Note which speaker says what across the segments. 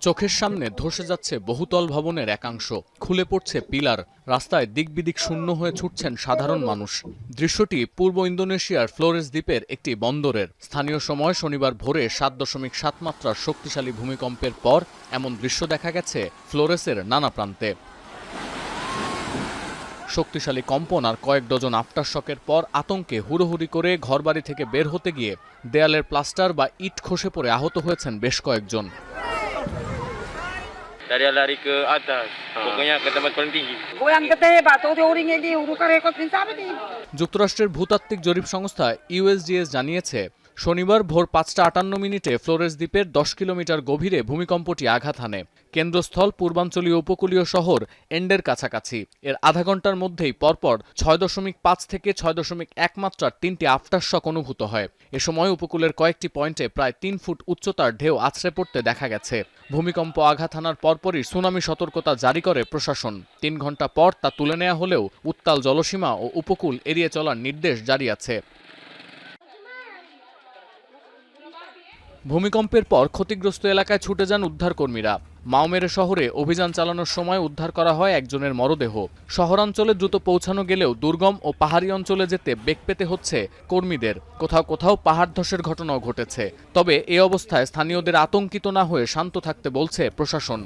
Speaker 1: চোখের সামনে ধসে যাচ্ছে বহুতল ভবনের একাংশ, খুলে পড়ছে পিলার, রাস্তায় দিকবিদিক শূন্য হয়ে ছুটছেন সাধারণ মানুষ। দৃশ্যটি পূর্ব ইন্দোনেশিয়ার ফ্লোরেস দ্বীপের একটি বন্দরের। স্থানীয় সময় শনিবার ভোরে 7.7 মাত্রার শক্তিশালী ভূমিকম্পের পর এমন দৃশ্য দেখা গেছে ফ্লোরেসের নানা প্রান্তে। শক্তিশালী কম্পন আর কয়েক ডজন আফটার শকের পর আতঙ্কে হুড়োহুড়ি করে ঘরবাড়ি থেকে বের হতে গিয়ে দেয়ালের প্লাস্টার বা ইট খসে পড়ে আহত হয়েছেন বেশ কয়েকজন।
Speaker 2: Dari lari ke atas, pokoknya ke tempat paling tinggi.
Speaker 3: Goyang gede, batu di uring ini, uruka rekod pinsabe di.
Speaker 1: যুক্তরাষ্ট্রের ভূতাত্ত্বিক জরিপ সংস্থা ইউএসজিএস জানিয়েছে, শনিবার ভোর 5:58 ফ্লোরেস দ্বীপের 10 কিলোমিটার গভীরে ভূমিকম্পটি আঘাত হানে। কেন্দ্রস্থল পূর্বাঞ্চলীয় উপকূলীয় শহর এন্ডের কাছাকাছি। এর আধা ঘন্টার মধ্যেই পরপর 6.5 থেকে 6.1 মাত্রার 3টি আফটারশক অনুভূত হয়। এ সময় উপকূলের কয়েকটি পয়েন্টে প্রায় 3 ফুট উচ্চতার ঢেউ আছড়ে পড়তে দেখা গেছে। ভূমিকম্প আঘাত হানার পরপরই সুনামি সতর্কতা জারি করে প্রশাসন। 3 ঘন্টা পর তা তুলে নেওয়া হলেও উত্তাল জলসীমা ও উপকূল এড়িয়ে চলার নির্দেশ জারি আছে। ভূমিকম্পের পর ক্ষতিগ্রস্ত এলাকায় ছুটে যান উদ্ধারকর্মীরা। মাওমেরে শহরে অভিযান চালানোর সময় উদ্ধার করা হয় একজনের মরদেহ। শহরাঞ্চলে দ্রুত পৌঁছানো গেলেও দুর্গম ও পাহাড়ি অঞ্চলে যেতে বেগ পেতে হচ্ছে কর্মীদের। কোথাও কোথাও পাহাড় ধসের ঘটনাও ঘটেছে। তবে এ অবস্থায় স্থানীয়দের আতঙ্কিত না হয়ে শান্ত থাকতে বলছে প্রশাসন।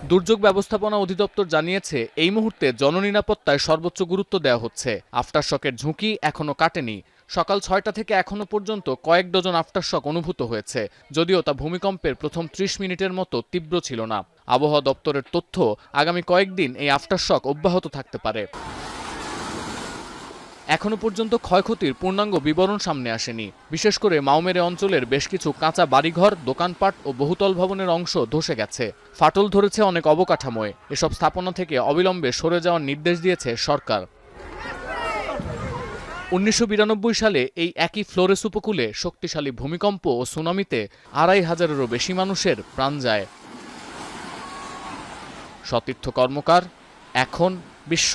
Speaker 1: দুর্যোগ ব্যবস্থাপনা অধিদপ্তর জানিয়েছে, এই মুহূর্তে জননিরাপত্তায় সর্বোচ্চ গুরুত্ব দেওয়া হচ্ছে। আফটারশকের ঝুঁকি এখনও কাটেনি। সকাল 6টা থেকে এখনো পর্যন্ত কয়েক ডজন আফটারশক অনুভূত হয়েছে, যদিও তা ভূমিকম্পের প্রথম 30 মিনিটের মতো তীব্র ছিল না। আবহাওয়া দপ্তরের তথ্য, আগামী কয়েকদিন এই আফটারশক অব্যাহত থাকতে পারে। এখনো পর্যন্ত ক্ষয়ক্ষতির পূর্ণাঙ্গ বিবরণ সামনে আসেনি। বিশেষ করে মাওমেরে অঞ্চলের বেশ কিছু কাঁচা বাড়িঘর, দোকানপাট ও বহুতল ভবনের অংশ ধসে গেছে। ফাটল ধরেছে অনেক অবকাঠামোয়। এসব স্থাপনা থেকে অবিলম্বে সরে যাওয়ার নির্দেশ দিয়েছে সরকার। 1992 সালে এই একই ফ্লোরেস উপকূলে শক্তিশালী ভূমিকম্প ও সুনামিতে 2500-এরও বেশি মানুষের প্রাণ যায়। সতীর্থ কর্মকার, এখন বিশ্ব।